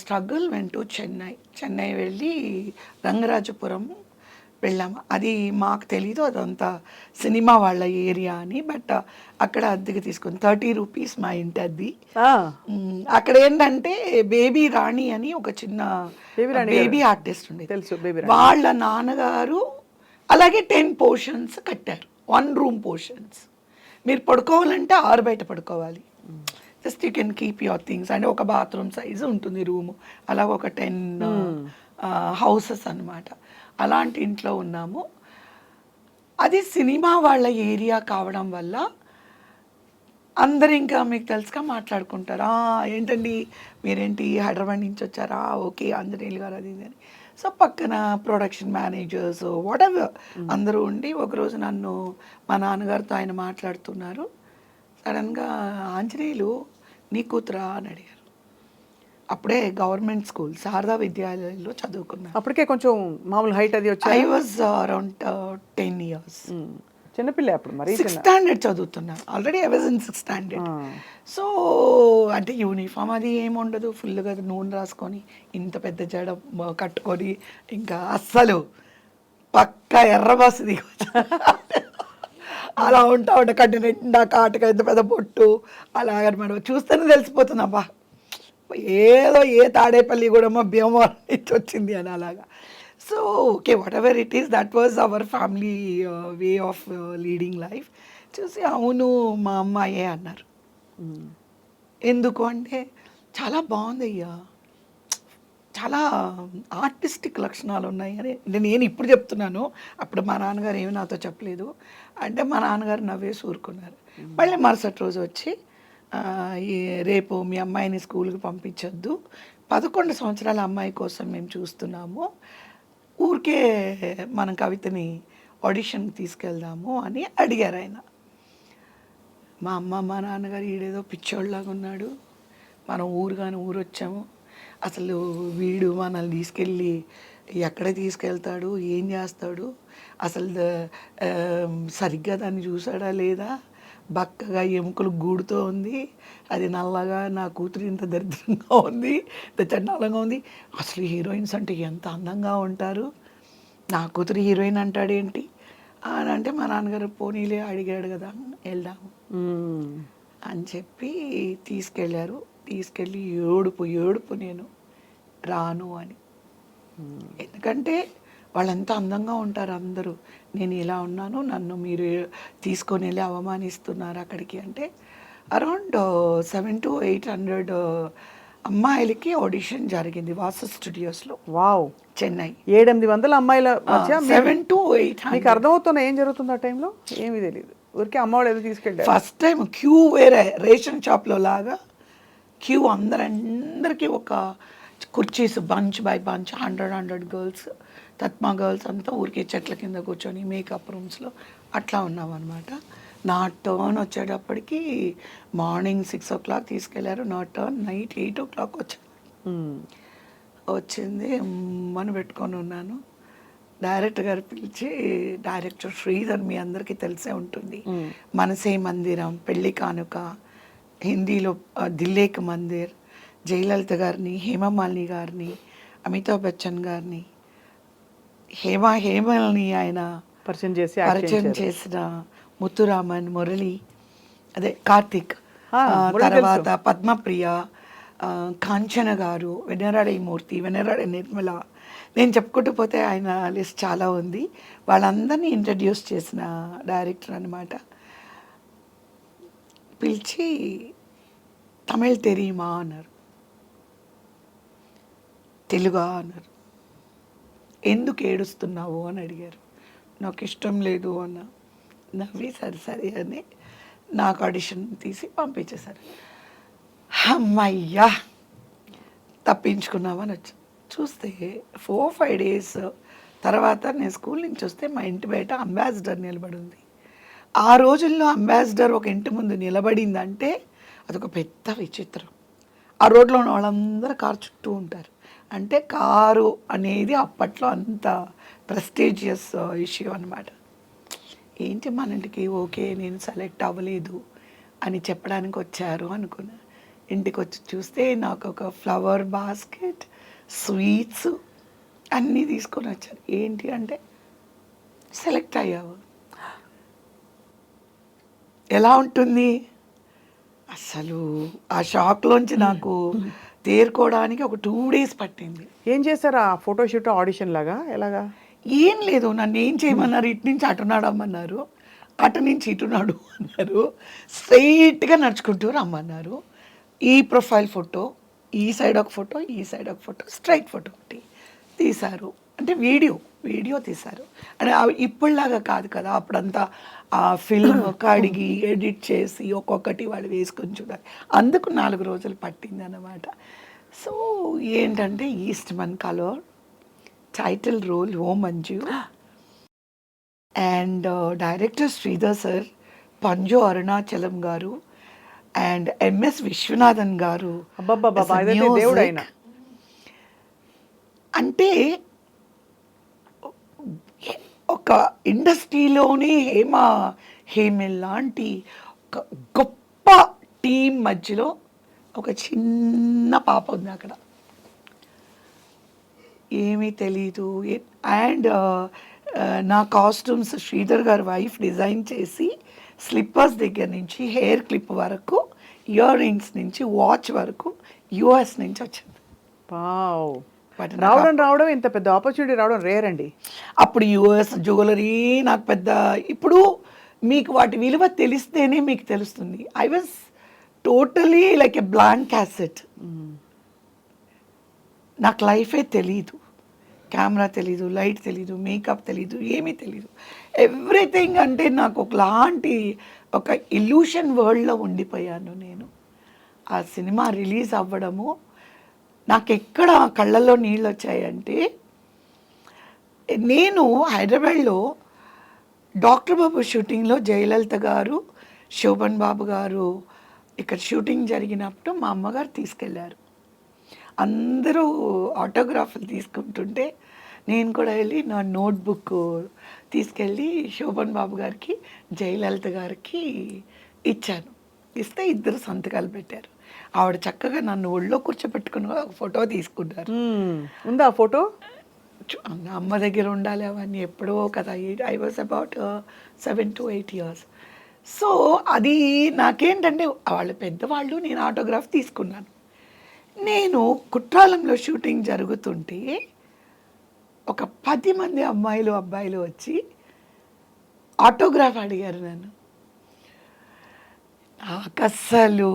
Struggle went to Chennai వెళ్ళి రంగరాజపురం వెళ్ళాము. అది మాకు తెలీదు అదంతా సినిమా వాళ్ళ ఏరియా అని. బట్ అక్కడ అద్దెకి తీసుకుని 30 రూపీస్ మా ఇంటి అద్దె. అక్కడ ఏంటంటే బేబీ రాణి అని ఒక చిన్న బేబీ ఆర్టిస్ట్ ఉండేది, తెలుసు. వాళ్ళ నాన్నగారు అలాగే 10 పోర్షన్స్ కట్టారు, 1 రూమ్ పోర్షన్స్. మీరు పడుకోవాలంటే 6 బయట పడుకోవాలి. Just you can keep your things. అంటే ఒక బాత్రూమ్ సైజు ఉంటుంది రూము, అలాగ ఒక 10 హౌసెస్ అన్నమాట. అలాంటి ఇంట్లో ఉన్నాము. అది సినిమా వాళ్ళ ఏరియా కావడం వల్ల అందరు ఇంకా మీకు తెలుసుగా మాట్లాడుకుంటారు, ఏంటండి మీరేంటి హైదరాబాద్ నుంచి వచ్చారా, ఓకే ఆంజనేయులు గారు అది ఇది అని. సో పక్కన ప్రొడక్షన్ మేనేజర్స్ వాట్ ఎవర్ అందరూ ఉండి ఒకరోజు నన్ను మా నాన్నగారితో ఆయన మాట్లాడుతున్నారు. సడన్గా ఆంజనేయులు నీ కూతురా అని అడిగారు. అప్పుడే గవర్నమెంట్ స్కూల్ శారదా విద్యాలయంలో చదువుకున్నాను. అప్పటికే కొంచెం మామూలు హైట్ అది వచ్చి ఐ వాజ్ అరౌండ్ 10 years. చిన్నపిల్ల అప్పుడు మరి 6th standard చదువుతున్నాను already. I was in 6th standard. So అంటే యూనిఫామ్ అది ఏముండదు, ఫుల్గా నూనె రాసుకొని ఇంత పెద్ద జడ కట్టుకొని ఇంకా అస్సలు పక్కా ఎర్ర బస్సు దిగొచ్చు అలా ఉంటా కట్టిన నిండా కాటుక ఇంత పెద్ద పొట్టు అలాగనమాట. చూస్తేనే తెలిసిపోతుంది అబ్బా ఏదో ఏ తాడేపల్లి కూడా మా భీమవరం నుంచి వచ్చింది అని అలాగా. So okay what ever it is, that was our family way of leading life. చూసి అవును మా అమ్మాయే అన్నారు. ఎందుకు అంటే చాలా బాగుంది అయ్యా, చాలా ఆర్టిస్టిక్ లక్షణాలు ఉన్నాయి అని నేను ఇప్పుడు చెప్తున్నాను. అప్పుడు మా నాన్నగారు ఏమి నాతో చెప్పలేదు. అంటే మా నాన్నగారు నవ్వేసి ఊరుకున్నారు. మళ్ళీ మరుసటి రోజు వచ్చి రేపు మీ అమ్మాయిని స్కూల్కి పంపించొద్దు, 11 సంవత్సరాల అమ్మాయి కోసం మేము చూస్తున్నాము, ఊరికే మనం కవితని ఆడిషన్కి తీసుకెళ్దాము అని అడిగారు ఆయన. మా అమ్మ మా నాన్నగారు ఈడేదో పిచ్చోళ్ళలాగా ఉన్నాడు, మనం ఊరు వచ్చాము, అసలు వీడు మనల్ని తీసుకెళ్ళి ఎక్కడ తీసుకెళ్తాడు, ఏం చేస్తాడు, అసలు సరిగ్గా దాన్ని చూసాడా లేదా, బక్కగా ఎముకలు గూడుతో ఉంది, అది నల్లగా, నా కూతురు ఇంత దరిద్రంగా ఉంది, ఇంత చండాలంగా ఉంది, అసలు హీరోయిన్స్ అంటే ఎంత అందంగా ఉంటారు, నా కూతురు హీరోయిన్ అంటాడేంటి అని అంటే మా నాన్నగారు పోనీలే అడిగాడు కదా వెళ్దాము అని చెప్పి తీసుకెళ్ళారు. తీసుకెళ్ళి ఏడుపు నేను రాను అని. ఎందుకంటే వాళ్ళంతా అందంగా ఉంటారు అందరూ, నేను ఇలా ఉన్నాను, నన్ను మీరు తీసుకొని వెళ్ళి అవమానిస్తున్నారు అక్కడికి అంటే. అరౌండ్ 700 to 800 అమ్మాయిలకి ఆడిషన్ జరిగింది వాసు స్టూడియోస్లో. వావ్, చెన్నై. 700-800 అమ్మాయిల మధ్య 700 to 800. మీకు అర్థమవుతున్నా ఏం జరుగుతుంది ఆ టైంలో? ఏమీ తెలియదు, ఊరికే అమ్మవాళ్ళు ఏదో తీసుకెళ్ళారు. ఫస్ట్ టైం క్యూ వేరే రేషన్ షాప్లో లాగా క్యూ, అందరికీ ఒక కుర్చీస్ బంచ్ బై బంచ్ 100 గర్ల్స్, తత్మా గర్ల్స్ అంతా ఊరికే చెట్ల కింద కూర్చొని మేకప్ రూమ్స్లో అట్లా ఉన్నాం అనమాట. నా టర్న్ వచ్చేటప్పటికి మార్నింగ్ 6 o'clock తీసుకెళ్లారు, నా టర్న్ నైట్ 8 o'clock వచ్చింది. మనం పెట్టుకొని ఉన్నాను. డైరెక్టర్ గారు పిలిచి, డైరెక్టర్ శ్రీధర్ మీ అందరికీ తెలిసే ఉంటుంది, మనసే మందిరం, పెళ్లి కానుక, హిందీలో దిల్లేక్ మందిర్, జయలలిత గారిని, హేమమాలిని గారిని, అమితాబ్ బచ్చన్ గారిని, హేమల్ని ఆయన పరిచయం చేసిన ముత్తురామన్, మురళి, అదే కార్తిక్, తర్వాత పద్మప్రియ, కాంచన గారు, వెన్నెరాడ మూర్తి, వెన్నెరాడ నిర్మల, నేను చెప్పుకుంటూ పోతే ఆయన లిస్ట్ చాలా ఉంది. వాళ్ళందరినీ ఇంట్రడ్యూస్ చేసిన డైరెక్టర్ అనమాట. పిలిచి తమిళ్ తెరీమా అన్నారు, తెలుగా అన్నారు, ఎందుకు ఏడుస్తున్నావు అని అడిగారు. నాకు ఇష్టం లేదు అన్న. నవ్వి సరే అని నాకు ఆడిషన్ తీసి పంపించేశారు. అమ్మయ్యా తప్పించుకున్నామని వచ్చి చూస్తే 4-5 days తర్వాత నేను స్కూల్ నుంచి వస్తే మా ఇంటి బయట అంబాసిడర్ నిలబడి ఉంది. ఆ రోజుల్లో అంబాసిడర్ ఒక ఇంటి ముందు నిలబడిందంటే అదొక పెద్ద విచిత్రం. ఆ రోడ్లో ఉన్న వాళ్ళందరూ కారు చుట్టూ ఉంటారు. అంటే కారు అనేది అప్పట్లో అంత ప్రెస్టీజియస్ ఇష్యూ అనమాట. ఏంటి మన ఇంటికి ఓకే నేను సెలెక్ట్ అవ్వలేదు అని చెప్పడానికి వచ్చారు అనుకున్నా. ఇంటికి వచ్చి చూస్తే నాకు ఒక ఫ్లవర్ బాస్కెట్, స్వీట్స్ అన్నీ తీసుకొని వచ్చారు. ఏంటి అంటే సెలెక్ట్ అయ్యావు. ఎలా ఉంటుంది అసలు? ఆ షాక్లోంచి నాకు తేరుకోవడానికి ఒక 2 days పట్టింది. ఏం చేశారు ఆ ఫోటోషూట్ ఆడిషన్ లాగా ఎలాగా? ఏం లేదు, నన్ను ఏం చేయమన్నారు, ఇటు నుంచి అటు నడమన్నారు, అటు నుంచి ఇటు నడు అన్నారు, స్ట్రైట్గా నడుచుకుంటూ రమ్మన్నారు. ఈ ప్రొఫైల్ ఫోటో, ఈ సైడ్ ఒక ఫోటో, ఈ సైడ్ ఒక ఫోటో, స్ట్రైట్ ఫోటో ఒకటి తీశారు. అంటే వీడియో తీశారు. అంటే ఇప్పుడులాగా కాదు కదా, అప్పుడంతా ఆ ఫిల్మ్ కడిగి ఎడిట్ చేసి ఒక్కొక్కటి వాళ్ళు వేసుకొని చూడాలి. అందుకు 4 రోజులు పట్టింది అన్నమాట. సో ఏంటంటే ఈస్ట్మన్ కలర్, టైటిల్ రోల్ ఓ Manju, and director Sridhar sir, Panju Arunachalam garu and MS Viswanathan గారు. అబ్బబ్బబ్బా, ఇదైతే దేవుడు ఆయన. అంటే ఒక ఇండస్ట్రీలోనే హేమిల్ లాంటి ఒక గొప్ప టీం మధ్యలో ఒక చిన్న పాప ఉంది అక్కడ, ఏమీ తెలీదు. అండ్ నా కాస్ట్యూమ్స్ శ్రీధర్ గారి వైఫ్ డిజైన్ చేసి స్లిప్పర్స్ దగ్గర నుంచి హెయిర్ క్లిప్ వరకు, ఇయర్ రింగ్స్ నుంచి వాచ్ వరకు యుఎస్ నుంచి వచ్చింది. వావ్, రావడం ఇంత పెద్ద ఆపర్చునిటీ రావడం రేర్ అండి. అప్పుడు యుఎస్ జ్యువెలరీ నాకు పెద్ద, ఇప్పుడు మీకు వాటి విలువ తెలిస్తేనే మీకు తెలుస్తుంది. I was totally like a blank cassette. నాకు లైఫే తెలీదు, కెమెరా తెలీదు, లైట్ తెలీదు, మేకప్ తెలీదు, ఏమీ తెలీదు. ఎవ్రీథింగ్ అంటే నాకు ఒకలాంటి ఒక ఇల్యూషన్ వరల్డ్లో ఉండిపోయాను నేను. ఆ సినిమా రిలీజ్ అవ్వడము నాకు ఎక్కడ కళ్ళల్లో నీళ్ళు వచ్చాయంటే, నేను హైదరాబాద్లో డాక్టర్ బాబు షూటింగ్లో జయలలిత గారు, శోభన్ బాబు గారు ఇక్కడ షూటింగ్ జరిగినప్పుడు మా అమ్మగారు తీసుకెళ్ళారు. అందరూ ఆటోగ్రాఫ్లు తీసుకుంటుంటే నేను కూడా వెళ్ళి నా నోట్బుక్ తీసుకెళ్ళి శోభన్ బాబు గారికి, జయలలిత గారికి ఇచ్చాను. ఇస్తే ఇద్దరు సంతకాలు పెట్టారు. ఆవిడ చక్కగా నన్ను ఒళ్ళో కూర్చోబెట్టుకుని ఒక ఫోటో తీసుకున్నారు. ఉందా ఆ ఫోటో? అమ్మ దగ్గర ఉండాలి అవన్నీ, ఎప్పుడో కదా. I was about 7 to 8 years. So అది నాకేంటంటే వాళ్ళు పెద్దవాళ్ళు, నేను ఆటోగ్రాఫ్ తీసుకున్నాను. నేను కుట్రాలంలో షూటింగ్ జరుగుతుంటే ఒక 10 మంది అమ్మాయిలు అబ్బాయిలు వచ్చి ఆటోగ్రాఫ్ అడిగారు నన్ను. నాకు అస్సలు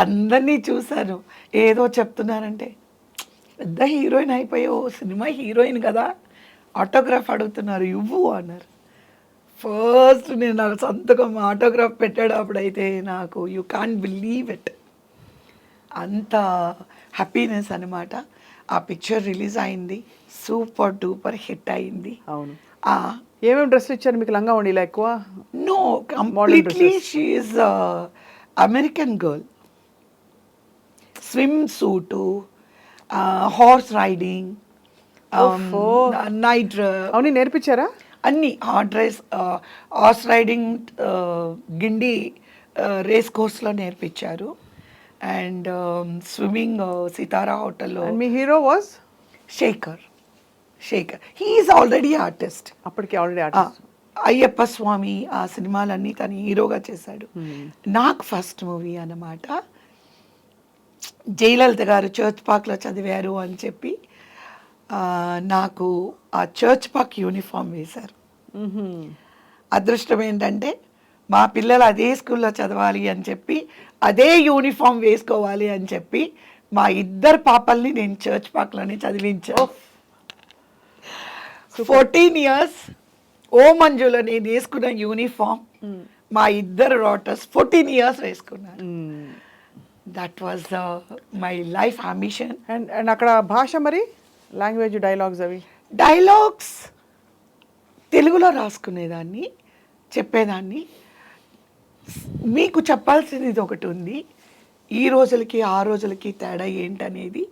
అందరినీ చూశాను, ఏదో చెప్తున్నానంటే, పెద్ద హీరోయిన్ అయిపోయావు, సినిమా హీరోయిన్ కదా, ఆటోగ్రాఫ్ అడుగుతున్నారు, ఇవ్వు అన్నారు. ఫస్ట్ నేను నాకు సంతకం ఆటోగ్రాఫ్ పెట్టేటప్పుడైతే నాకు యూ కాంట్ బిలీవ్ ఇట్, అంత హ్యాపీనెస్ అనమాట. ఆ పిక్చర్ రిలీజ్ అయింది, సూపర్ డూపర్ హిట్ అయింది. అవును. ఏమేమి డ్రెస్సులు ఇచ్చారు మీకు? లంగా ఉండిలా ఎక్కువ? No, completely she is American girl. Swim suit, horse riding, night, అవును నేర్పించారా అన్నీ. హార్స్ రైడింగ్ గిండి రేస్ కోర్స్లో నేర్పించారు. అండ్ స్విమ్మింగ్ సితారా హోటల్లో. మీ hero was Shekhar. He is already artist. అప్పటికి ఆల్రెడీ ఆర్టిస్ట్. అయ్యప్ప స్వామి ఆ సినిమాలన్నీ తను హీరోగా చేశాడు. నాకు ఫస్ట్ మూవీ అన్నమాట. జయలలిత గారు చర్చ్ పార్క్లో చదివారు అని చెప్పి నాకు ఆ చర్చ్ పార్క్ యూనిఫామ్ వేశారు. అదృష్టం ఏంటంటే మా పిల్లలు అదే స్కూల్లో చదవాలి అని చెప్పి, అదే యూనిఫామ్ వేసుకోవాలి అని చెప్పి మా ఇద్దరు పాపల్ని నేను చర్చ్ పార్క్లోనే చదివించాను. 14 years ఓ మంజులో నేను వేసుకున్న యూనిఫామ్ మా ఇద్దరు డాటర్స్ 14 years వేసుకున్నారు. That was my life ambition. And అక్కడ భాష మరి లాంగ్వేజ్, డైలాగ్స్ అవి? డైలాగ్స్ తెలుగులో రాసుకునేదాన్ని, చెప్పేదాన్ని. మీకు చెప్పాల్సింది ఒకటి ఉంది, ఈ రోజులకి ఆ రోజులకి తేడా ఏంటనేది.